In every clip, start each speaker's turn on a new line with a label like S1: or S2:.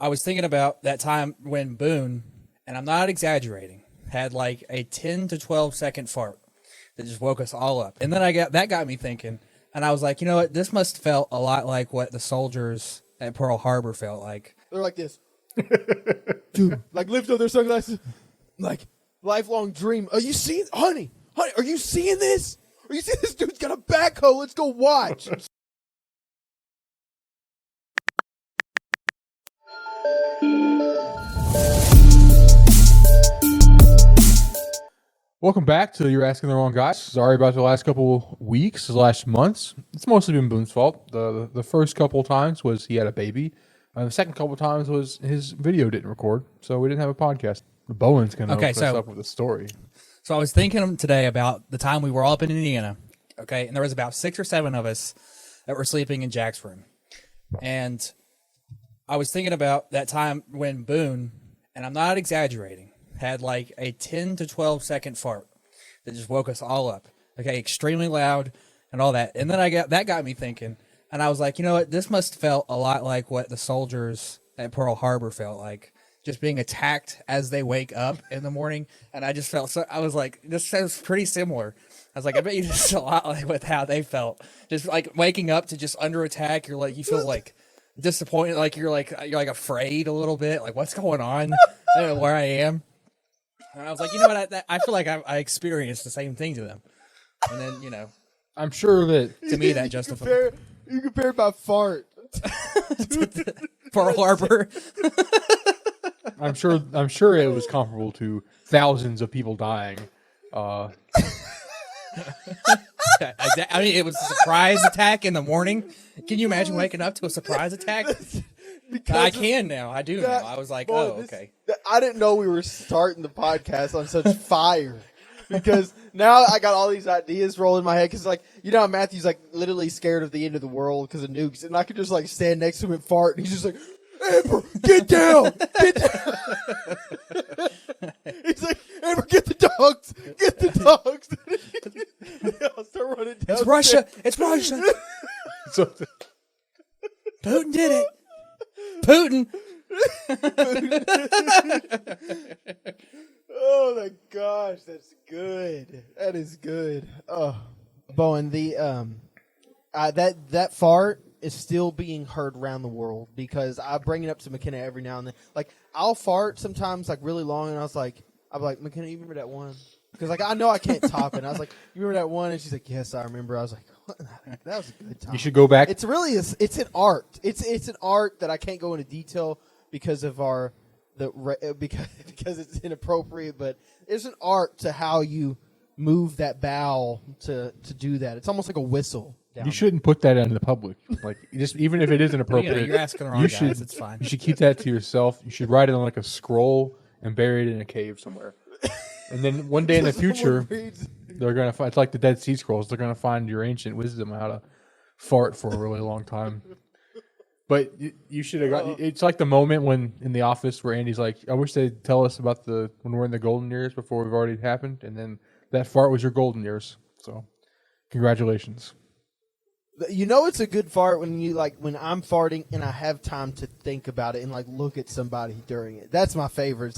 S1: I was thinking about that time when Boone, and I'm not exaggerating, had like a 10 to 12 second fart that just woke us all up. And then that got me thinking, and I was like, you know what? This must have felt a lot like what the soldiers at Pearl Harbor felt like.
S2: They're like this. Dude, like lift up their sunglasses. Like, lifelong dream. Are you seeing, honey, are you seeing this? Are you seeing this dude's got a backhoe? Let's go watch.
S3: Welcome back to You're Asking the Wrong Guys. Sorry about the last couple weeks, last months. It's mostly been Boone's fault. The first couple times was he had a baby. The second couple times was his video didn't record, so we didn't have a podcast. Bowen's going to open us up with a story.
S1: So I was thinking today about the time we were all up in Indiana, okay, and there was about 6 or 7 of us that were sleeping in Jack's room. And I was thinking about that time when Boone, and I'm not exaggerating, had like a 10 to 12 second fart that just woke us all up. Okay, extremely loud and all that. And then that got me thinking, and I was like, you know what? This must have felt a lot like what the soldiers at Pearl Harbor felt like, just being attacked as they wake up in the morning. And I just felt I was like, this sounds pretty similar. I was like, I bet you just a lot like with how they felt, just like waking up to just under attack. You feel like disappointed, like you're like afraid a little bit, like what's going on? I don't know where I am. And I was like, you know what? I feel like I experienced the same thing to them. And then, you know,
S3: I'm sure that
S1: to me that justifies.
S2: You compare my fart.
S1: Pearl Harbor.
S3: I'm sure it was comparable to thousands of people dying.
S1: I mean, it was a surprise attack in the morning. Can you imagine waking up to a surprise attack? I can now. I do now. I was like, okay.
S2: I didn't know we were starting the podcast on such fire. Because now I got all these ideas rolling in my head. Because, like, you know how Matthew's, like, literally scared of the end of the world because of nukes. And I could just, like, stand next to him and fart. And he's just like, Amber, get down. Get down. He's like, Amber, get the dogs. Get the dogs. I'll start running down.
S1: It's Russia. It's Russia.
S3: So,
S1: Putin did it. Putin.
S2: Oh my gosh, that's good. That is good. Oh, Bowen, that fart is still being heard around the world because I bring it up to McKenna every now and then. Like, I'll fart sometimes like really long, and I'm like, McKenna, you remember that one? Because like I know I can't top it. And I was like, you remember that one? And she's like, yes, I remember. I was like, that was a good time.
S3: you should go back.
S2: It's really it's an art. It's an art that I can't go into detail because of because it's inappropriate, but it's an art to how you move that bowel to do that. It's almost like a whistle.
S3: You shouldn't put that out in the public. Like, just even if it is inappropriate,
S1: you're asking the wrong guys. It's fine.
S3: You should keep that to yourself. You should write it on like a scroll and bury it in a cave somewhere. And then one day in the future, they're gonna find, it's like the Dead Sea Scrolls. They're gonna find your ancient wisdom on how to fart for a really long time. But you should have got. It's like the moment when in The Office where Andy's like, "I wish they'd tell us about when we're in the golden years before we've already happened," and then that fart was your golden years. So, congratulations.
S2: You know, it's a good fart when I'm farting and I have time to think about it and like look at somebody during it. That's my favorite. It's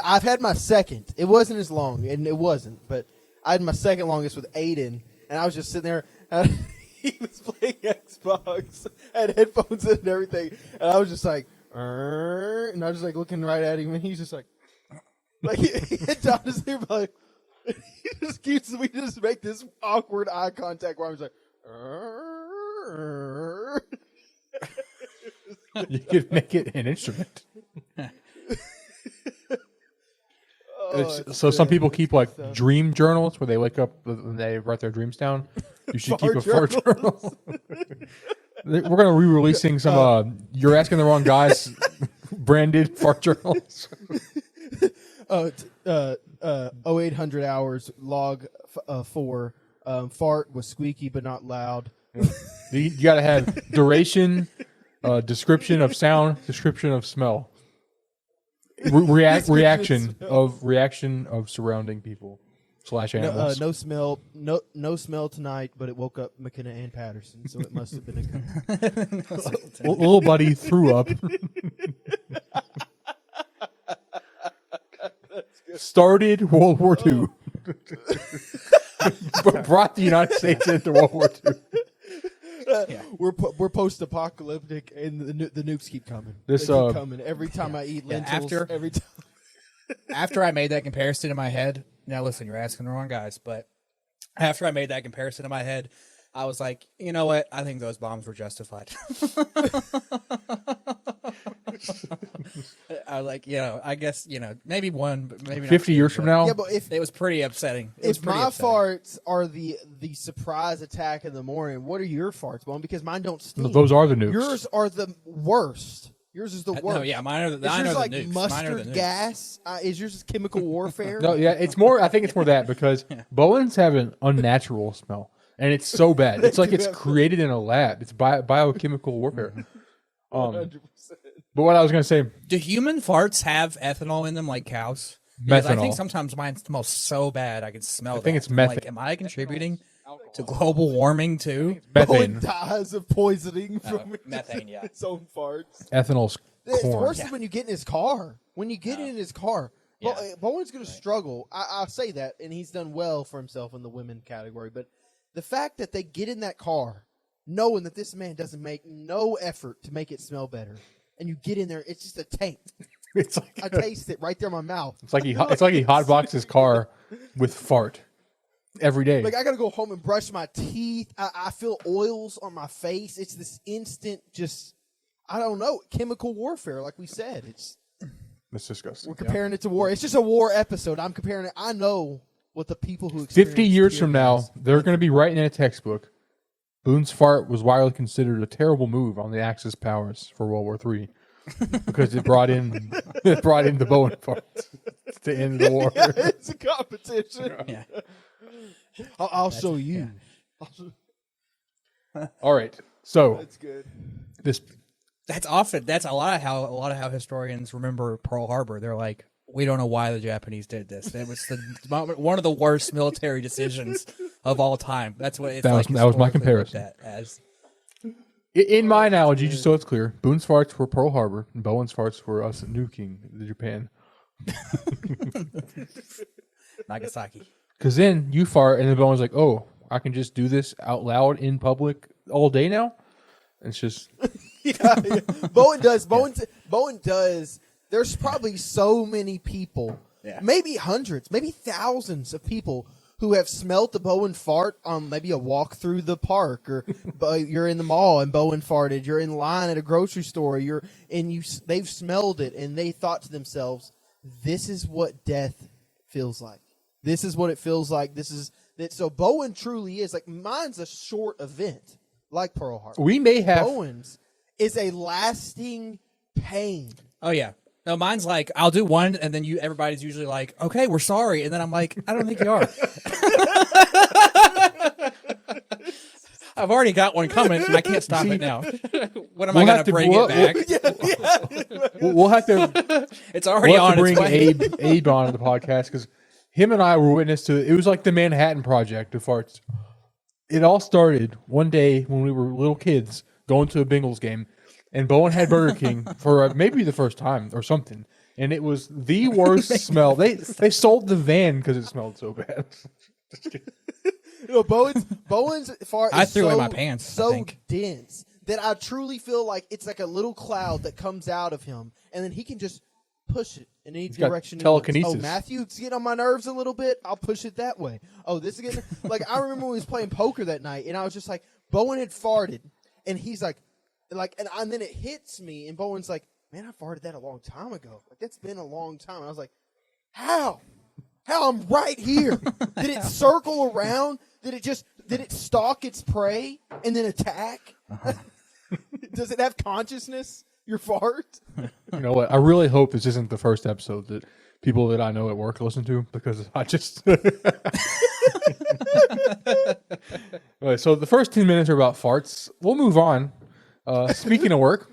S2: I've had my second. It wasn't as long, and it wasn't, but I had my second longest with Aiden, and I was just sitting there. He was playing Xbox, had headphones in and everything, and I was just like, and I was just like looking right at him, and he's just like he had time to sleep, like we just make this awkward eye contact where I was like,
S3: You could make it an instrument. So some people keep like dream journals where they wake up and they write their dreams down. You should keep a fart journal. We're going to be re-releasing some You're Asking the Wrong Guys branded fart journals.
S2: 0800 hours log 4 fart was squeaky but not loud.
S3: You got to have duration, description of sound, description of smell. Reaction of surrounding people. slash animals.
S2: No smell. No smell tonight. But it woke up McKenna and Patterson, so it must have been a good.
S3: Little buddy threw up. Started World War II. Brought the United States into World War II.
S2: We're post-apocalyptic, and the nukes keep coming.
S3: This,
S2: they keep coming every time I eat lentils. Every time.
S1: After I made that comparison in my head, now listen, you're asking the wrong guys, but after I made that comparison in my head, I was like, you know what? I think those bombs were justified. I was like, I guess, maybe one, but maybe not
S3: 50
S1: two,
S3: years from now?
S2: Yeah, but if
S1: it was pretty upsetting.
S2: If my farts are the surprise attack in the morning, what are your farts, Bone? Because mine don't stink.
S3: Those are the nukes.
S2: Yours are the worst. Yours is the worst.
S1: No, yeah, mine are the,
S2: is yours
S1: the
S2: like
S1: nukes.
S2: mustard gas? Is yours chemical warfare?
S3: No, yeah, it's more. I think it's more that because Bowens have an unnatural smell, and it's so bad. It's like it's created in a lab. It's biochemical warfare.
S2: 100%.
S3: But what I was gonna say,
S1: do human farts have ethanol in them like cows? Because I think
S3: methanol.
S1: sometimes mine smells so bad I can smell.
S3: I think it's
S1: I'm
S3: methane.
S1: like, am I contributing to global warming too?
S2: Bowen
S3: Methane.
S2: dies of poisoning from
S1: methane, yeah.
S2: his own farts.
S3: Ethanol's
S2: It's
S3: corn.
S2: worse when you get in his car. When you get in his car, Bowen's going to struggle. I'll say that, and he's done well for himself in the women category. But the fact that they get in that car, knowing that this man doesn't make no effort to make it smell better, and you get in there, it's just a taint.
S3: It's like
S2: I taste it right there in my mouth.
S3: It's like he hotboxed his car with fart every day.
S2: Like I gotta go home and brush my teeth. I feel oils on my face. It's this instant, just I don't know, chemical warfare. Like we said,
S3: It's disgusting.
S2: we're comparing it to war. It's just a war episode. I'm comparing it. I know what the people who
S3: 50 years
S2: experienced
S3: from now, they're going to be writing in a textbook. Boone's fart was widely considered a terrible move on the Axis powers for World War III because it brought in the Bowen fart to end the war.
S2: Yeah, it's a competition.
S1: Yeah.
S2: I'll show you.
S3: All right, so
S2: That's good.
S1: That's a lot of how historians remember Pearl Harbor. They're like, we don't know why the Japanese did this. It was one of the worst military decisions of all time. That's what it's
S3: That was my comparison.
S1: Looked at as.
S3: In my analogy, just so it's clear, Boone's farts were Pearl Harbor, and Bowen's farts were us nuking the Japan.
S1: Nagasaki.
S3: Because then you fart, and then Bowen's like, "Oh, I can just do this out loud in public all day now." And it's just
S2: Yeah. Bowen does. Bowen does. There's probably so many people, maybe hundreds, maybe thousands of people who have smelled the Bowen fart on maybe a walk through the park, or you're in the mall and Bowen farted. You're in line at a grocery store. They've smelled it and they thought to themselves, "This is what death feels like. This is what it feels like. This is that." So Bowen truly is like mine's a short event, like Pearl Harbor.
S3: we may have.
S2: Bowen's is a lasting pain.
S1: Oh yeah. No, mine's like I'll do one, and then everybody's usually like, "Okay, we're sorry," and then I'm like, "I don't think you are." I've already got one coming, and I can't stop it now. When am I going to bring it back?
S3: We'll have to.
S1: It's already
S3: We'll have
S1: on
S3: to bring
S1: its way.
S3: Abe on the podcast because him and I were witness to. It was like the Manhattan Project of farts. It all started one day when we were little kids going to a Bengals game. And Bowen had Burger King for maybe the first time or something, and it was the worst smell. They sold the van because it smelled so bad.
S2: Bowen's fart.
S1: I
S2: is
S1: threw
S2: so,
S1: in my pants, I
S2: So
S1: think.
S2: dense that I truly feel like it's like a little cloud that comes out of him, and then he can just push it in any
S3: got
S2: direction. he wants.
S3: telekinesis.
S2: Oh, Matthew's getting on my nerves a little bit. I'll push it that way. Oh, this is getting like I remember when we was playing poker that night, and I was just like, Bowen had farted, and he's like, and then it hits me, and Bowen's like, "Man, I farted that a long time ago. Like that's been a long time." And I was like, "How? How? I'm right here. Did it circle around? Did it stalk its prey and then attack? Does it have consciousness? Your fart?"
S3: You know what? I really hope this isn't the first episode that people that I know at work listen to because I just. Okay, so the first 10 minutes are about farts. We'll move on. Speaking of work,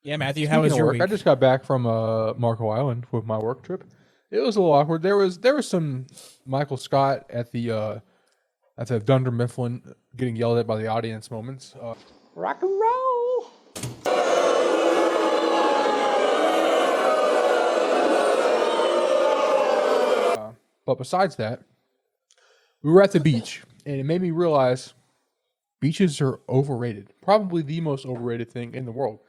S1: Yeah, Matthew, how was
S3: speaking of
S1: your
S3: work,
S1: week?
S3: I just got back from Marco Island with my work trip, It was a little awkward. There was some Michael Scott at the Dunder Mifflin getting yelled at by the audience moments. Rock and roll. But besides that, we were at the beach, and it made me realize beaches are overrated. Probably the most overrated thing in the world.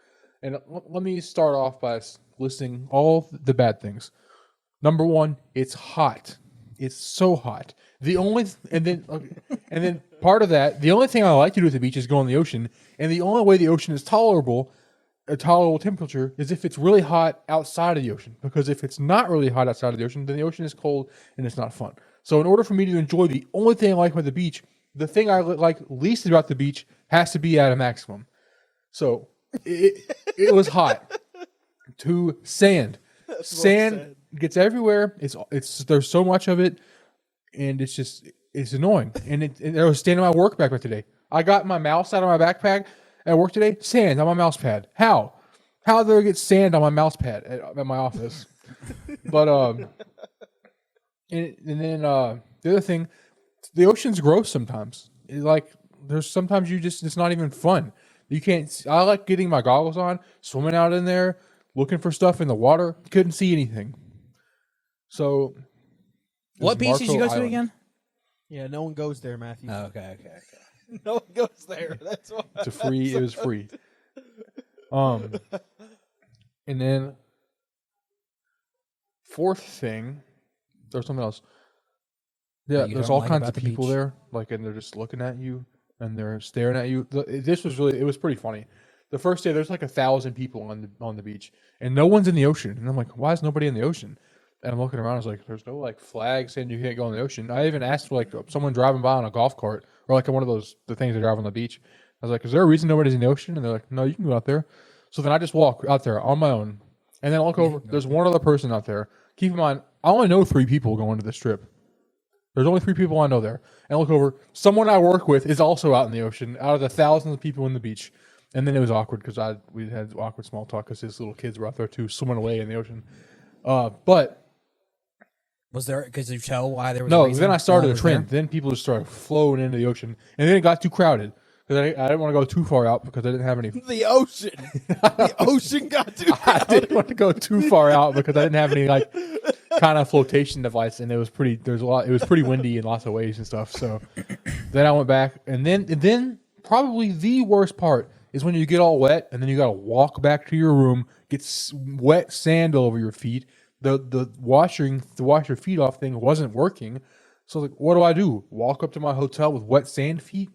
S3: And let me start off by listing all the bad things. Number one, it's hot. It's so hot. And then part of that, the only thing I like to do at the beach is go in the ocean. And the only way the ocean is a tolerable temperature, is if it's really hot outside of the ocean. Because if it's not really hot outside of the ocean, then the ocean is cold and it's not fun. So in order for me to enjoy the only thing I like about the beach, the thing I like least about the beach has to be at a maximum. So it was hot. To sand. Sand gets everywhere. It's there's so much of it, and it's annoying. And I was standing on my work backpack today. I got my mouse out of my backpack at work today. Sand on my mouse pad. How did there get sand on my mouse pad at my office? But and then the other thing, the ocean's gross sometimes. There's sometimes it's not even fun. You can't. I like getting my goggles on, swimming out in there, looking for stuff in the water. Couldn't see anything. So,
S1: What beach did you go to
S3: Island.
S1: again?
S2: Yeah, no one goes there, Matthew.
S1: Oh, okay.
S2: No one goes there. That's why.
S3: It was free. And then fourth thing, there's something else. Yeah,
S1: you
S3: there's
S1: don't
S3: all
S1: like
S3: kinds
S1: about
S3: of
S1: the
S3: people
S1: beach?
S3: there, and they're just looking at you and they're staring at you. It was pretty funny. The first day, there's like 1,000 people on the beach, and no one's in the ocean. And I'm like, why is nobody in the ocean? And I'm looking around. I was like, there's no flag saying you can't go in the ocean. I even asked for someone driving by on a golf cart or one of the things they drive on the beach. I was like, is there a reason nobody's in the ocean? And they're like, no, you can go out there. So then I just walk out there on my own, and then I look over. There's one other person out there. Keep in mind, I only know 3 people going to this trip. There's only 3 people I know there. And I look over. Someone I work with is also out in the ocean out of the thousands of people in the beach. And then it was awkward because we had awkward small talk because his little kids were out there too, swimming away in the ocean. But
S1: Was there? Could you tell why there was?
S3: no,
S1: a reason
S3: then I started
S1: why it
S3: a
S1: was
S3: trend.
S1: there?
S3: Then people just started flowing into the ocean, and then it got too crowded because I didn't want to go too far out because I didn't have any.
S2: The ocean. The ocean got too
S3: I
S2: crowded.
S3: didn't want to go too far out because I didn't have any kind of flotation device, and it was pretty. It was pretty windy in lots of ways and stuff. So then I went back, and then probably the worst part is when you get all wet, and then you got to walk back to your room, get wet sand all over your feet. The wash your feet off thing wasn't working, so what do? Walk up to my hotel with wet sand feet,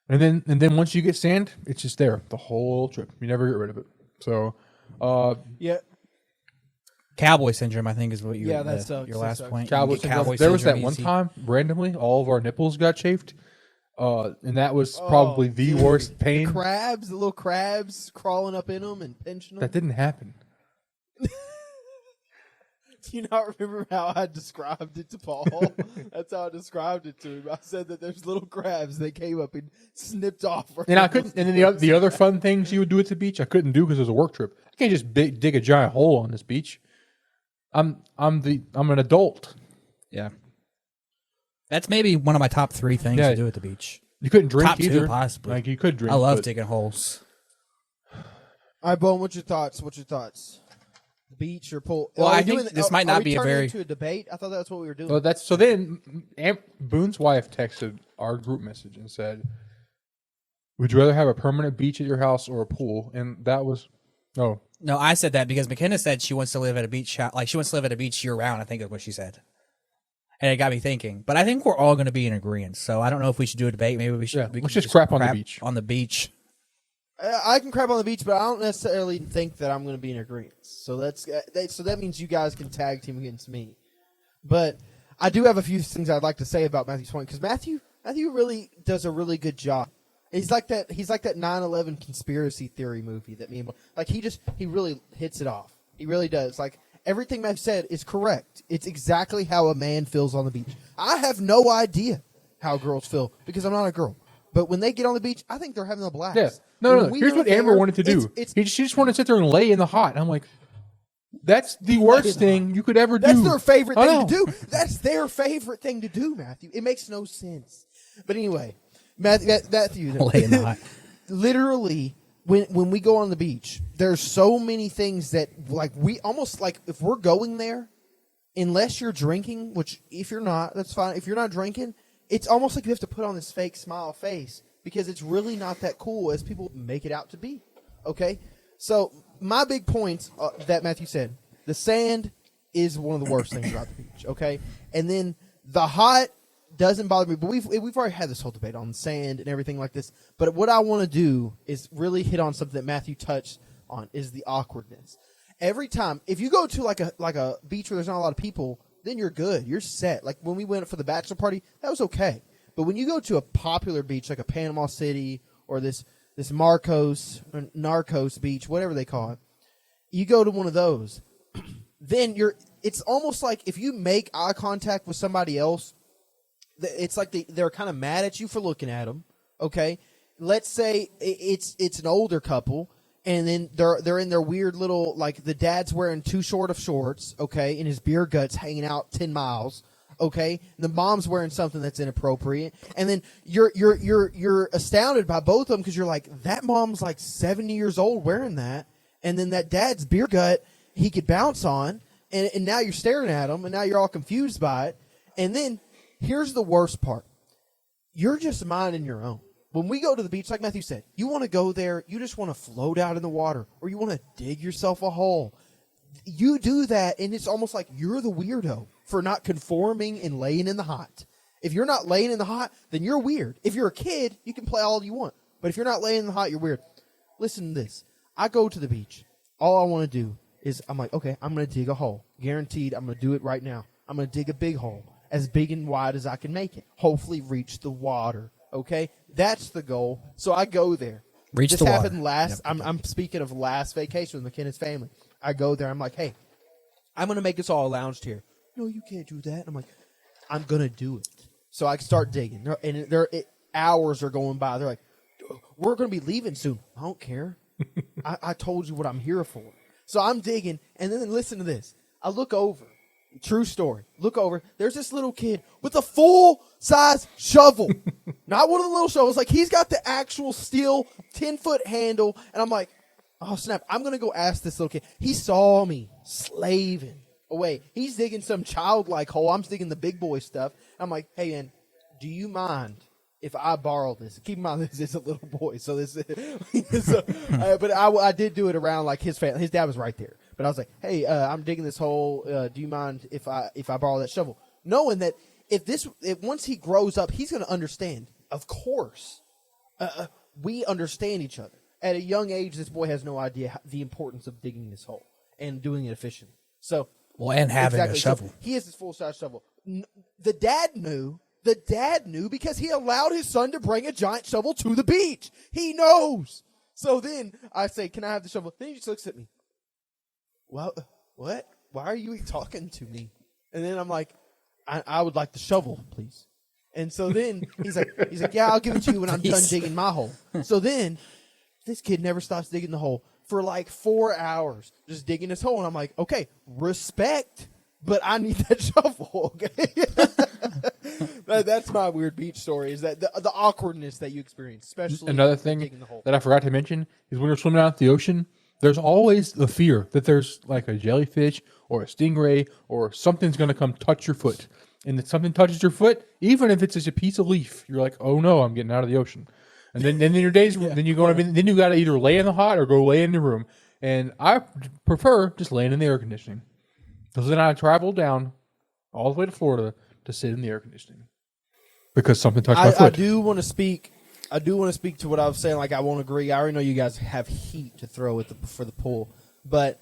S3: and then once you get sand, it's just there the whole trip. You never get rid of it. So,
S2: Yeah.
S1: Cowboy syndrome, I think, is what you.
S2: Yeah, that sucks.
S1: Your
S2: That
S1: last
S2: sucks.
S1: point.
S3: Cowboy
S1: You get
S3: syndrome. There was that
S1: syndrome
S3: one
S1: easy.
S3: time randomly, all of our nipples got chafed, and that was probably the
S2: dude.
S3: worst pain.
S2: The little crabs crawling up in them and pinching them.
S3: That didn't happen.
S2: Do you not remember how I described it to Paul? That's how I described it to him. I said that there's little crabs that came up and snipped off.
S3: And I couldn't. And then the other fun things you would do at the beach, I couldn't do because it was a work trip. I can't just dig a giant hole on this beach. I'm an adult.
S1: Yeah, that's maybe one of my top 3 things
S3: Yeah.
S1: to do at the beach.
S3: You couldn't drink
S1: Top 2,
S3: either.
S1: possibly.
S3: You could drink.
S1: I love
S3: but
S1: digging holes.
S2: All right, Bone, what's your thoughts? Beach or pool?
S1: Well,
S2: Are
S1: I
S2: we
S1: think
S2: doing-
S1: this might
S2: are
S1: not
S2: we
S1: be a
S2: turning
S1: very-
S2: into a debate. I thought that's what we were doing.
S3: Well, so then Boone's wife texted our group message and said, "Would you rather have a permanent beach at your house or a pool?" And that was
S1: No, I said that because McKenna said she wants to live at a beach, she wants to live at a beach year round. I think is what she said, and it got me thinking. But I think we're all going to be in agreement. So I don't know if we should do a debate. Maybe we should.
S3: Yeah,
S1: we
S3: let's
S1: can
S3: just crap on the beach.
S1: On the beach.
S2: I can crap on the beach, but I don't necessarily think that I'm going to be in agreement. So that means you guys can tag team against me. But I do have a few things I'd like to say about Matthew's point because Matthew really does a really good job. He's like that 9/11 conspiracy theory movie that he really hits it off. He really does. Like everything Matthew said is correct. It's exactly how a man feels on the beach. I have no idea how girls feel because I'm not a girl. But when they get on the beach, I think they're having a blast.
S3: yeah. No.
S2: When we
S3: Here's
S2: go
S3: what Amber
S2: there,
S3: wanted to do.
S2: it's
S3: She just wanted to sit there and lay in the hot. And I'm like, That's the worst thing you could ever do.
S2: That's their favorite
S3: I
S2: thing
S3: know.
S2: to do. That's their favorite thing to do, Matthew. It makes no sense. But anyway, Matthew
S1: Lay in the hot.
S2: literally, when we go on the beach, there's so many things that like we almost like if we're going there, unless you're drinking, which if you're not, that's fine. If you're not drinking, it's almost like you have to put on this fake smile face because it's really not that cool as people make it out to be. Okay, so my big points that Matthew said, the sand is one of the worst things about the beach. Okay, and then the hot doesn't bother me, but we've already had this whole debate on sand and everything like this. But what I want to do is really hit on something that Matthew touched on, is the awkwardness. Every time, if you go to like a beach where there's not a lot of people, then you're good. You're set. Like when we went for the bachelor party, that was okay. But when you go to a popular beach like a Panama City or this Marcos or Narcos beach, whatever they call it, you go to one of those, then it's almost like if you make eye contact with somebody else, it's like they're kind of mad at you for looking at them. Okay, let's say it's an older couple, and then they're in their weird little, like the dad's wearing too short of shorts, okay, and his beer guts hanging out 10 miles, okay. The mom's wearing something that's inappropriate, and then you're astounded by both of them because you're like, that mom's like 70 years old wearing that, and then that dad's beer gut he could bounce on, and now you're staring at him, and now you're all confused by it, and then. Here's the worst part. You're just minding your own. When we go to the beach, like Matthew said, you want to go there, you just want to float out in the water, or you want to dig yourself a hole. You do that, and it's almost like you're the weirdo for not conforming and laying in the hot. If you're not laying in the hot, then you're weird. If you're a kid, you can play all you want. But if you're not laying in the hot, you're weird. Listen to this. I go to the beach. All I want to do is, I'm like, okay, I'm going to dig a hole. Guaranteed, I'm going to do it right now. I'm going to dig a big hole. As big and wide as I can make it. Hopefully reach the water. Okay? That's the goal. So I go there.
S1: Reach
S2: this
S1: the water.
S2: happened last.
S1: Yep.
S2: I'm speaking of last vacation with McKenna's family. I go there. I'm like, hey, I'm going to make us all a lounge chair. No, you can't do that. I'm like, I'm going to do it. So I start digging. And hours are going by. They're like, we're going to be leaving soon. I don't care. I told you what I'm here for. So I'm digging. And then listen to this. I look over. True story. Look over. There's this little kid with a full-size shovel. Not one of the little shovels. Like, he's got the actual steel 10-foot handle. And I'm like, oh, snap. I'm going to go ask this little kid. He saw me slaving away. He's digging some childlike hole. I'm digging the big boy stuff. I'm like, hey, man, do you mind if I borrow this? Keep in mind, this is a little boy. So this but I did do it around, like, his family. His dad was right there. But I was like, hey, I'm digging this hole. Do you mind if I borrow that shovel? Knowing that if once he grows up, he's going to understand. Of course. We understand each other. At a young age, this boy has no idea the importance of digging this hole and doing it efficiently. So,
S1: and having a shovel.
S2: So he has his full-size shovel. The dad knew. The dad knew because he allowed his son to bring a giant shovel to the beach. He knows. So then I say, can I have the shovel? Then he just looks at me. Well, what? Why are you talking to me? And then I'm like, I would like the shovel, please. And so then he's like, yeah, I'll give it to you when I'm done digging my hole. So then this kid never stops digging the hole for like 4 hours, just digging his hole. And I'm like, okay, respect, but I need that shovel. Okay, that's my weird beach story. Is that the awkwardness that you experience, especially
S3: another thing
S2: digging the hole.
S3: that I forgot to mention is when you're swimming out in the ocean. There's always the fear that there's like a jellyfish or a stingray or something's going to come touch your foot. And if something touches your foot, even if it's just a piece of leaf, you're like, oh no, I'm getting out of the ocean. And then your days, then you then you got to either lay in the hot or go lay in the room. And I prefer just laying in the air conditioning. Because then I travel down all the way to Florida to sit in the air conditioning because something touched my foot.
S2: I do want to speak to what I was saying. Like, I won't agree. I already know you guys have heat to throw for the pool. But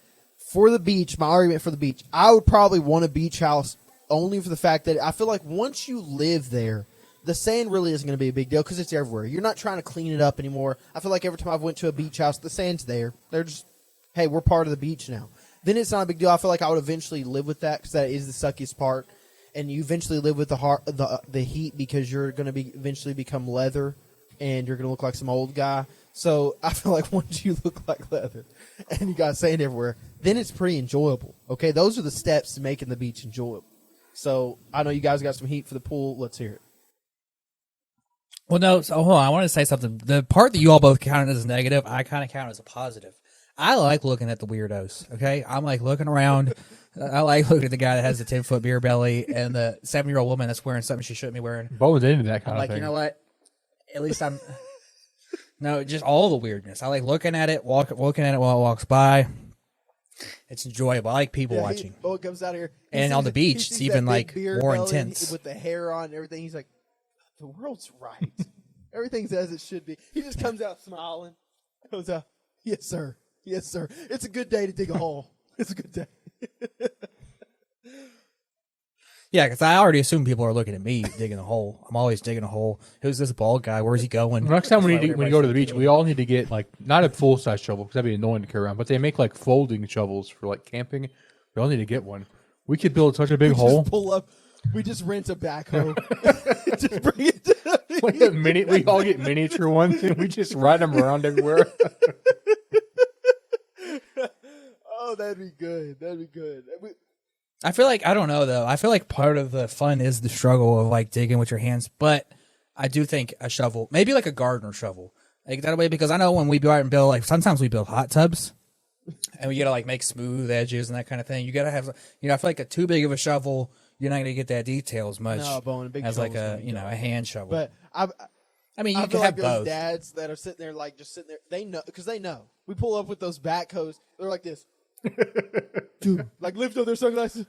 S2: for the beach, my argument for the beach, I would probably want a beach house only for the fact that I feel like once you live there, the sand really isn't going to be a big deal because it's everywhere. You're not trying to clean it up anymore. I feel like every time I've went to a beach house, the sand's there. They're just, hey, we're part of the beach now. Then it's not a big deal. I feel like I would eventually live with that because that is the suckiest part. And you eventually live with the heat because you're going to eventually become leather and you're going to look like some old guy. So I feel like once you look like leather and you got sand everywhere, then it's pretty enjoyable. Okay, those are the steps to making the beach enjoyable. So I know you guys got some heat for the pool. Let's hear it.
S1: Well, no. So hold on. I want to say something. The part that you all both counted as negative, I kind of count as a positive. I like looking at the weirdos. Okay, I'm like looking around. I like looking at the guy that has the 10-foot beer belly and the 7-year-old woman that's wearing something she shouldn't be wearing.
S3: Bowen's into that kind
S1: I'm
S3: of thing.
S1: You know what? At least I'm. No, just all the weirdness. I like looking at it, looking at it while it walks by. It's enjoyable. I like people watching.
S2: It comes out here.
S1: And on the beach, it's even like more intense.
S2: With the hair on and everything, he's like, the world's right. Everything's as it should be. He just comes out smiling. Goes out, yes, sir. Yes, sir. It's a good day to dig a hole. It's a good day.
S1: Yeah, because I already assume people are looking at me digging a hole. I'm always digging a hole. Who's this bald guy? Where's he going?
S3: Next time when you go to the beach, we all need to get like not a full size shovel because that'd be annoying to carry around. But they make like folding shovels for like camping. We all need to get one. We could build such a big hole.
S2: Just pull up. We just rent a backhoe. Just bring it.
S3: We all get miniature ones and we just ride them around everywhere.
S2: Oh, that'd be good. That'd be good.
S1: I feel like, I don't know though. I feel like part of the fun is the struggle of like digging with your hands. But I do think a shovel, maybe like a gardener shovel, like that way, because I know when we go out and build, like sometimes we build hot tubs and we gotta like make smooth edges and that kind of thing. You gotta have, I feel like too big of a shovel, you're not gonna get that detail as much as like a hand shovel.
S2: But
S1: I mean, you
S2: I
S1: can
S2: feel
S1: have
S2: like those
S1: both.
S2: dads that are sitting there, like just sitting there, they know because they know. We pull up with those backhoes. They're like this, dude. Like lift up their sunglasses,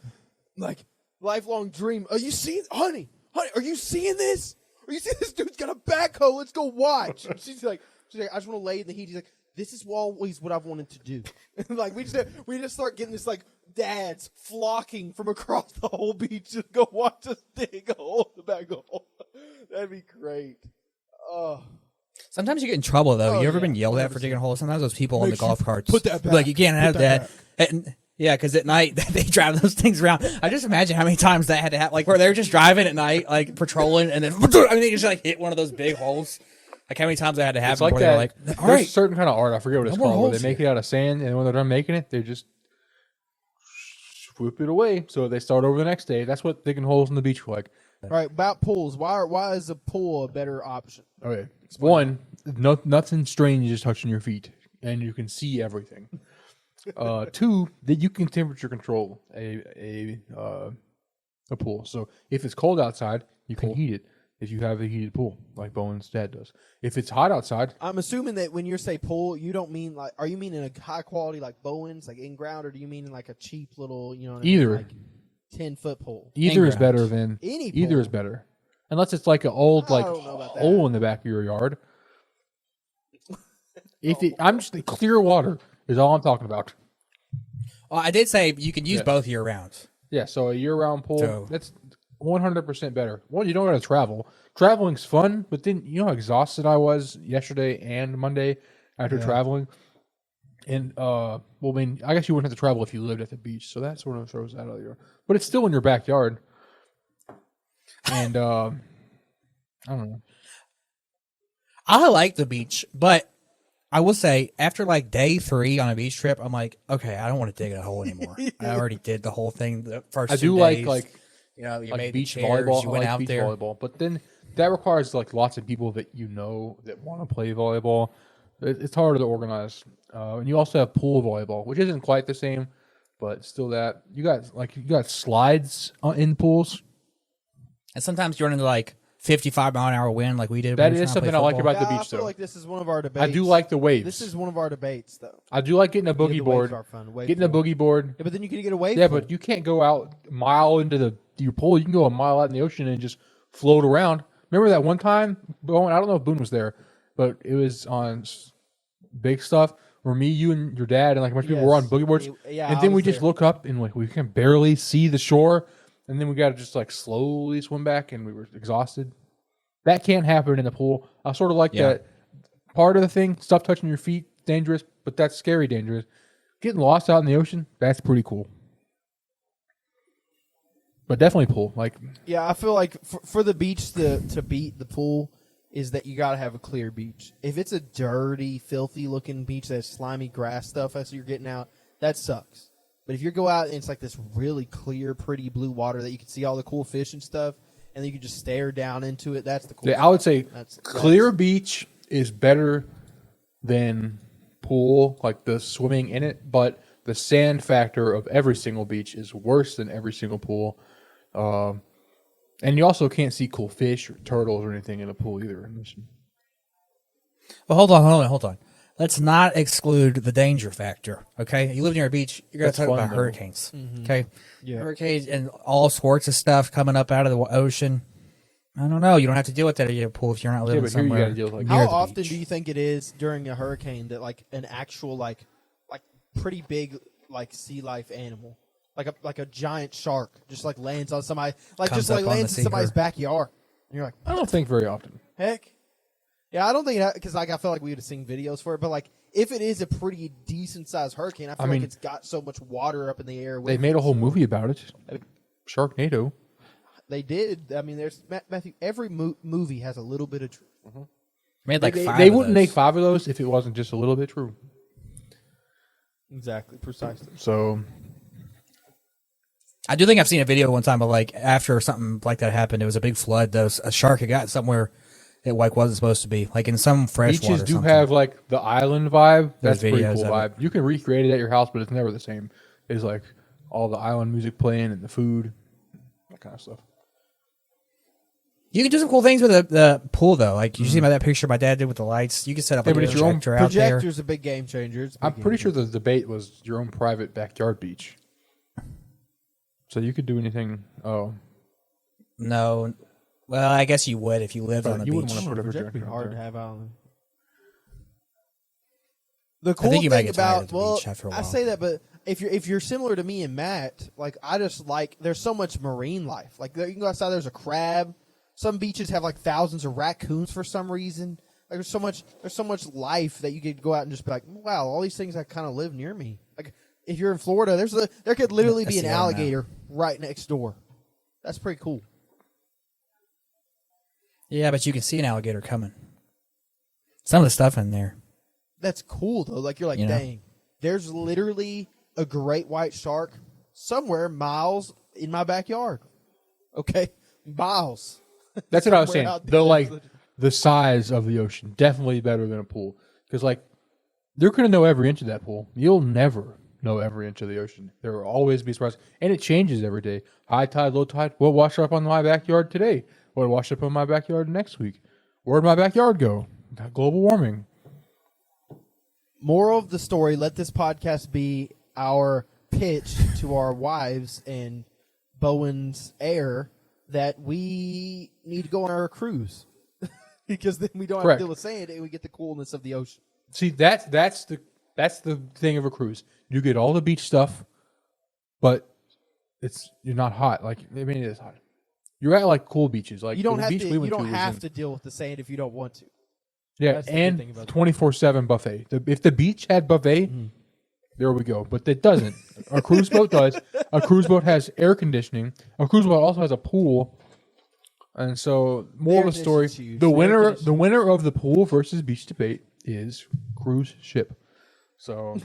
S2: like lifelong dream. Are you seeing, honey? Are you seeing this? Are you seeing this dude's got a backhoe? Let's go watch. She's like, I just want to lay in the heat. He's like, this is always what I've wanted to do. And like we just start getting this like dads flocking from across the whole beach to go watch us dig a hole in the backhoe. That'd be great. Oh.
S1: Sometimes you get in trouble though. You ever been yelled at for digging a hole? Sometimes those people on the golf carts put that back. Like you can't have that. And, yeah, because at night they drive those things around. I just imagine how many times that had to happen. Like where they're just driving at night, like patrolling, and then they just like hit one of those big holes. Like how many times that had to happen?
S3: It's like
S1: that.
S3: Like, there's a certain kind of art. I forget what it's called. Where they make it out of sand, and when they're done making it, they just swoop it away. So they start over the next day. That's what digging holes in the beach like.
S2: All right, about pools. Why is a pool a better option?
S3: Okay, one, nothing strange is touching your feet, and you can see everything. Two, that you can temperature control a pool. So if it's cold outside, you can heat it. If you have a heated pool, like Bowen's dad does. If it's hot outside,
S2: I'm assuming that when you say pool, you don't mean like. Are you meaning a high quality like Bowen's, like in ground, or do you mean like a cheap little,
S3: either,
S2: like 10-foot pool?
S3: Either is better than
S2: any. Pool.
S3: Either is better, unless it's like an old hole in the back of your yard. I'm just clear water is all I'm talking about.
S1: Well, I did say you can use both year round.
S3: Yeah, so a year-round pool, that's 100% better. One, you don't got to travel. Traveling's fun, but then you know how exhausted I was yesterday and Monday after traveling. And I guess you wouldn't have to travel if you lived at the beach, so that sort of throws that out of your. But it's still in your backyard. And I don't know.
S1: I like the beach, but I will say after like day 3 on a beach trip, I'm like, okay, I don't want to dig a hole anymore. I already did the whole thing the first.
S3: I do
S1: days.
S3: like
S1: you
S3: like
S1: made
S3: beach
S1: the chairs,
S3: volleyball.
S1: you went out
S3: beach
S1: there.
S3: volleyball, but then that requires like lots of people that that want to play volleyball. It's harder to organize, and you also have pool volleyball, which isn't quite the same, but still that you got slides in pools,
S1: and sometimes you run into like 55-mile-an-hour wind, like we did.
S3: That is something I like about the beach,
S2: I feel
S3: though.
S2: like this is one of our debates.
S3: I do like the waves.
S2: This is one of our debates, though.
S3: I do like getting a boogie board. Getting a boogie board.
S2: Yeah, but then you can get away.
S3: Yeah, but you can't go out a mile into your pool. You can go a mile out in the ocean and just float around. Remember that one time, Bowen? I don't know if Boone was there, but it was on big stuff where me, you, and your dad and like a bunch of people were on boogie boards. And then we just look up and like we can barely see the shore, and then we got to just like slowly swim back, and we were exhausted. That can't happen in the pool. I sort of like that part of the thing. Stuff touching your feet, dangerous, but that's scary dangerous. Getting lost out in the ocean, that's pretty cool. But definitely pool.
S2: Yeah, I feel like for the beach to beat the pool is that you got to have a clear beach. If it's a dirty, filthy looking beach that's slimy grass stuff as you're getting out, that sucks. But if you go out and it's like this really clear, pretty blue water that you can see all the cool fish and stuff, and then you can just stare down into it, that's the cool.
S3: Yeah, I would say clear beach is better than pool, like the swimming in it, but the sand factor of every single beach is worse than every single pool. And you also can't see cool fish or turtles or anything in a pool either.
S1: Well, hold on. Let's not exclude the danger factor, okay? You live near a beach, you're going to talk about hurricanes, okay? Yeah. Hurricanes and all sorts of stuff coming up out of the ocean. I don't know. You don't have to deal with that at your pool if you're not living somewhere.
S2: How often do you think it is during a hurricane that like an actual like pretty big like sea life animal, like a giant shark, just like lands on somebody, like just like lands in somebody's backyard, and you're like,
S3: I don't think very often.
S2: Heck. Yeah, I don't think because like I felt like we would have seen videos for it, but like if it is a pretty decent sized hurricane, I feel like it's got so much water up in the air.
S3: They made a whole movie about it, Sharknado.
S2: They did. I mean, there's Matthew. Every movie has a little bit of truth.
S1: Made like five.
S3: They wouldn't make 5 of those if it wasn't just a little bit true.
S2: Exactly, precisely.
S3: So,
S1: I do think I've seen a video one time of like after something like that happened, it was a big flood. A shark had got somewhere it like wasn't supposed to be, like in some fresh water.
S3: Beaches do have like the island vibe. That's pretty cool vibe. You can recreate it at your house, but it's never the same. It's like all the island music playing and the food, that kind of stuff.
S1: You can do some cool things with the pool though. Like you see about that picture my dad did with the lights. You can set up like a projector out there.
S2: Projector's a big game changer.
S3: I'm pretty sure the debate was your own private backyard beach. So you could do anything. Oh,
S1: no. Well, I guess you would if you lived on the beach.
S2: Wouldn't want to put a projector be hard to have out. The cool thing about I say that, but if you're similar to me and Matt, like I just like there's so much marine life. Like you can go outside, there's a crab. Some beaches have like thousands of raccoons for some reason. Like there's so much life that you could go out and just be like, wow, all these things that kind of live near me. Like if you're in Florida, there could literally be an alligator right next door. That's pretty cool.
S1: Yeah, but you can see an alligator coming. Some of the stuff in there.
S2: That's cool though. Like you're like, dang, there's literally a great white shark somewhere miles in my backyard. Okay, miles.
S3: That's what I was saying. The size of the ocean definitely better than a pool because like they're gonna know every inch of that pool. You'll never know every inch of the ocean. There will always be surprises, and it changes every day. High tide, low tide. What washed up on my backyard today? What washed up on my backyard next week? Where'd my backyard go? Got global warming.
S2: Moral of the story: let this podcast be our pitch to our wives and Bowen's heir that we need to go on our cruise because then we don't have to deal with sand and we get the coolness of the ocean.
S3: See, that's the thing of a cruise. You get all the beach stuff, but you're not hot. Like I mean, it is hot. You're at like cool beaches. Like
S2: you don't have to deal with the sand if you don't want to.
S3: Yeah, and 24/7 buffet. If the beach had buffet, there we go. But it doesn't. A cruise boat does. A cruise boat has air conditioning. A cruise boat also has a pool. And so, more of the story: the winner of the pool versus beach debate is cruise ship. So,